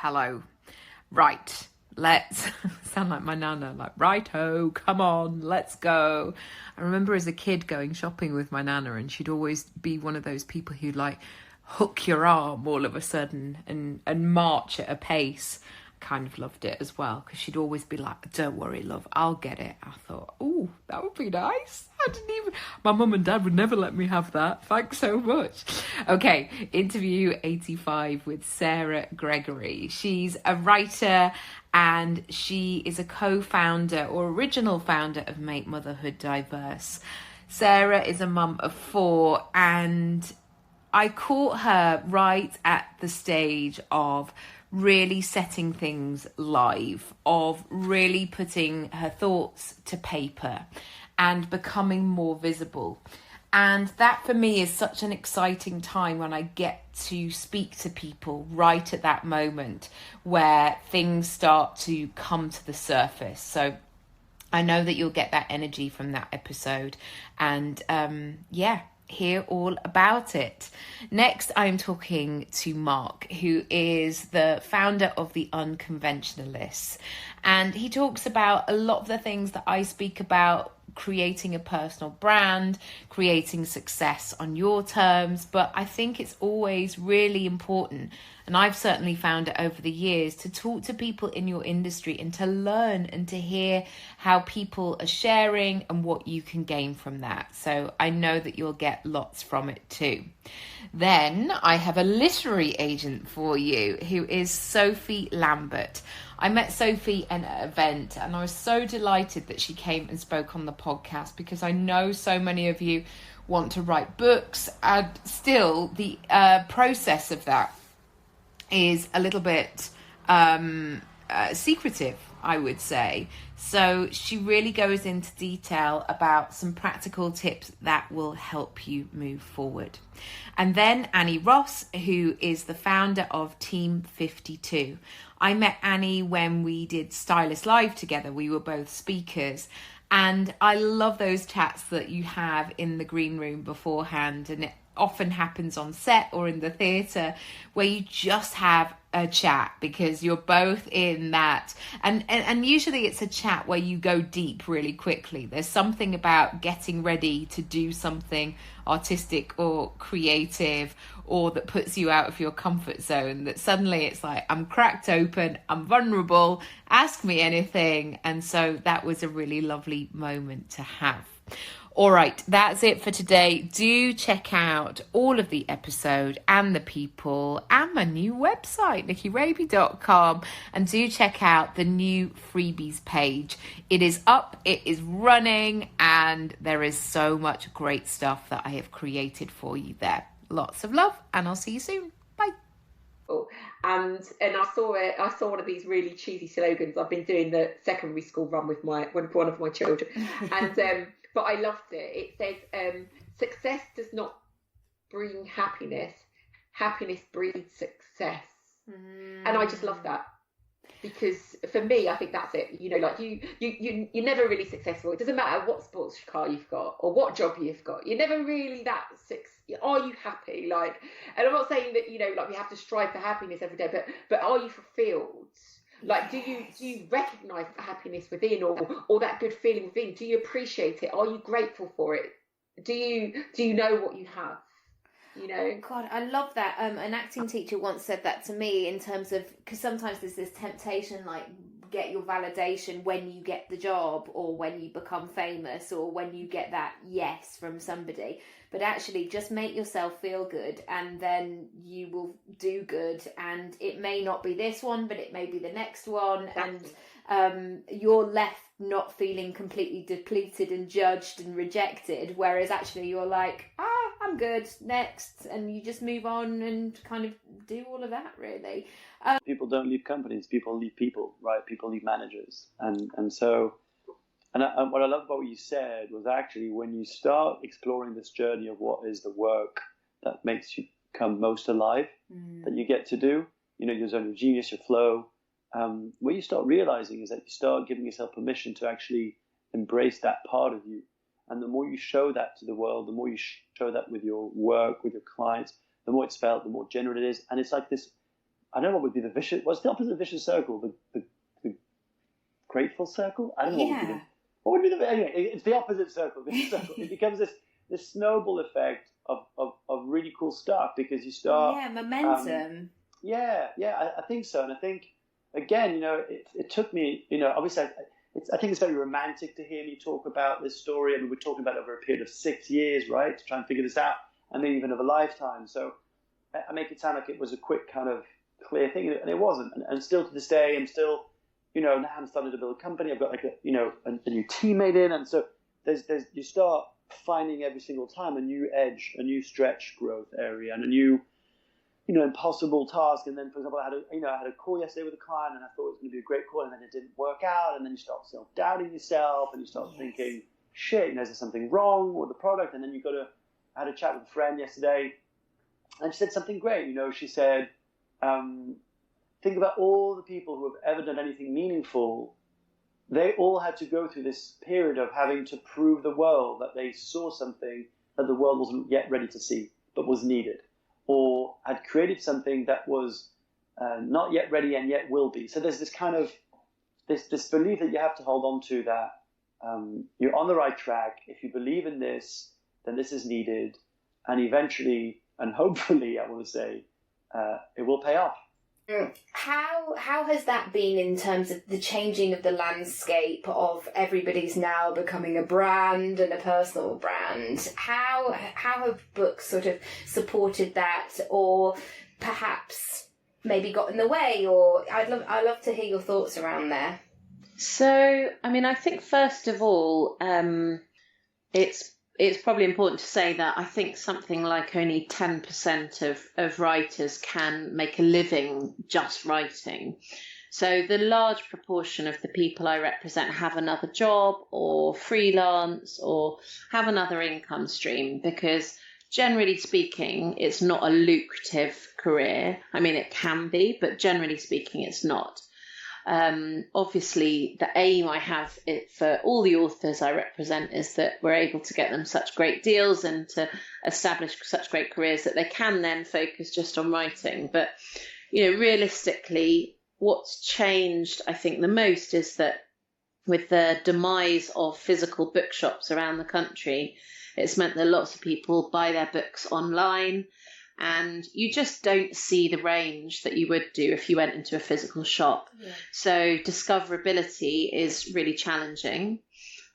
hello. Right, let's sound like my nana, like, righto, come on, let's go. I remember as a kid going shopping with my nana, and she'd always be one of those people who'd like hook your arm all of a sudden and march at a pace. Kind of loved it as well, because she'd always be like, don't worry, love, I'll get it. I thought, oh, that would be nice. My mum and dad would never let me have that. Thanks so much. Okay, interview 85 with Sarah Gregory. She's a writer and she is a co-founder or original founder of Make Motherhood Diverse. Sarah is a mum of 4, and I caught her right at the stage of really setting things live, of really putting her thoughts to paper and becoming more visible. And that for me is such an exciting time when I get to speak to people right at that moment where things start to come to the surface. So I know that you'll get that energy from that episode. And hear all about it. Next, I'm talking to Mark, who is the founder of The Unconventionalists. And he talks about a lot of the things that I speak about: creating a personal brand, creating success on your terms. But I think it's always really important, and I've certainly found it over the years, to talk to people in your industry and to learn and to hear how people are sharing and what you can gain from that. So I know that you'll get lots from it too. Then I have a literary agent for you, who is Sophie Lambert. I met Sophie at an event and I was so delighted that she came and spoke on the podcast, because I know so many of you want to write books, and still the process of that is a little bit secretive, I would say. So she really goes into detail about some practical tips that will help you move forward. And then Annie Ross, who is the founder of Team 52. I met Annie when we did Stylist Live together. We were both speakers. And I love those chats that you have in the green room beforehand. And it often happens on set or in the theatre, where you just have a chat because you're both in that. And usually it's a chat where you go deep really quickly. There's something about getting ready to do something artistic or creative, or that puts you out of your comfort zone, that suddenly it's like, I'm cracked open, I'm vulnerable, ask me anything. And so that was a really lovely moment to have. All right, that's it for today. Do check out all of the episode and the people and my new website, nikkiraby.com, and do check out the new freebies page. It is up, it is running, and there is so much great stuff that I have created for you there. Lots of love, and I'll see you soon. Bye. And I saw one of these really cheesy slogans. I've been doing the secondary school run with one of my children, and but I loved it. It says, success does not bring happiness. Happiness breeds success. And I just love that. Because for me, I think that's it. You know, like you're never really successful. It doesn't matter what sports car you've got or what job you've got. You're never really that Are you happy? Like, and I'm not saying that, you know, like we have to strive for happiness every day, but are you fulfilled? Like, do you recognize the happiness within, or that good feeling within? Do you appreciate it? Are you grateful for it? Do you know what you have? You know? God, I love that. An acting teacher once said that to me, in terms of, because sometimes there's this temptation, like, get your validation when you get the job, or when you become famous, or when you get that yes from somebody. But actually, just make yourself feel good, and then you will do good. And it may not be this one, but it may be the next one. Exactly. And you're left not feeling completely depleted and judged and rejected. Whereas actually you're like, I'm good, next. And you just move on and kind of do all of that, really. People don't leave companies, people leave people, right? People leave managers. And so... And what I love about what you said was, actually, when you start exploring this journey of what is the work that makes you come most alive, that you get to do, you know, your zone of genius, your flow, what you start realizing is that you start giving yourself permission to actually embrace that part of you. And the more you show that to the world, the more you show that with your work, with your clients, the more it's felt, the more genuine it is. And it's like this I don't know what would be the vicious. What's the opposite of vicious circle? The grateful circle. I don't know what would be the. Anyway, it's the opposite circle. It becomes this snowball effect of really cool stuff because you start momentum. I think so, and I think again, it took me, obviously. I think it's very romantic to hear me talk about this story. I mean, we're talking about it over a period of 6 years, right, to try and figure this out, and maybe even of a lifetime. So I make it sound like it was a quick kind of clear thing, and it wasn't. And still to this day, I'm still, now I'm starting to build a company. I've got like a new teammate in, and so there's you start finding every single time a new edge, a new stretch growth area, and a new impossible task. And then, for example, I had a call yesterday with a client, and I thought it was going to be a great call, and then it didn't work out. And then you start self-doubting yourself, and you start thinking, shit, is there something wrong with the product? And then I had a chat with a friend yesterday, and she said something great. She said, think about all the people who have ever done anything meaningful. They all had to go through this period of having to prove the world that they saw something that the world wasn't yet ready to see, but was needed, or had created something that was not yet ready and yet will be. So there's this kind of this belief that you have to hold on to, that you're on the right track. If you believe in this, then this is needed, and eventually, and hopefully, I want to say, it will pay off. How has that been in terms of the changing of the landscape of everybody's now becoming a brand and a personal brand? How have books sort of supported that, or perhaps maybe got in the way? Or I'd love to hear your thoughts around there. So, I mean, I think first of all, it's probably important to say that I think something like only 10% of writers can make a living just writing. So the large proportion of the people I represent have another job or freelance or have another income stream, because generally speaking, it's not a lucrative career. I mean, it can be, but generally speaking, it's not. Obviously, the aim I have for all the authors I represent is that we're able to get them such great deals and to establish such great careers that they can then focus just on writing. But, realistically, what's changed, I think, the most is that with the demise of physical bookshops around the country, it's meant that lots of people buy their books online, and you just don't see the range that you would do if you went into a physical shop. Yeah. So discoverability is really challenging.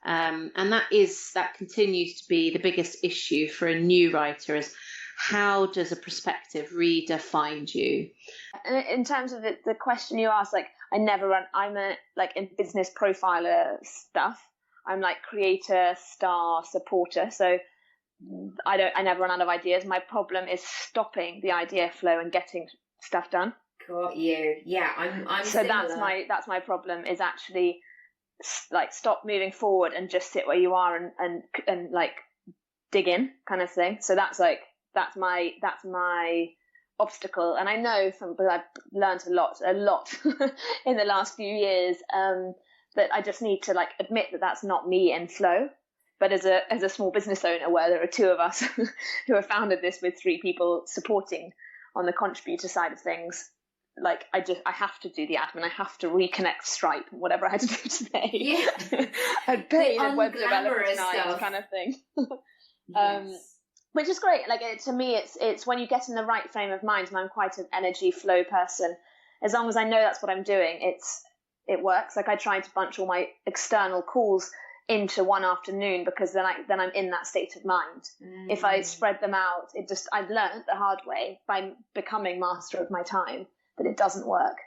And that continues to be the biggest issue for a new writer, is how does a prospective reader find you? In terms of the question you asked, I'm in business profiler stuff. I'm like creator, star, supporter. So I never run out of ideas. My problem is stopping the idea flow and getting stuff done. Got you. Yeah, I'm so similar. That's my problem, is actually stop moving forward and just sit where you are and dig in, kind of thing. So that's my obstacle. And I know but I've learned a lot in the last few years, that I just need to admit that that's not me in flow. But as a small business owner, where there are two of us who have founded this with 3 people supporting on the contributor side of things, I have to do the admin. I have to reconnect Stripe, whatever I had to do today. Yeah. And pay the web developer tonight, kind of thing. Yes. Which is great. To me, it's when you get in the right frame of mind, and I'm quite an energy flow person. As long as I know that's what I'm doing, it works. I try to bunch all my external calls into one afternoon, because then I'm in that state of mind. If I spread them out, I've learned the hard way by becoming master of my time that it doesn't work.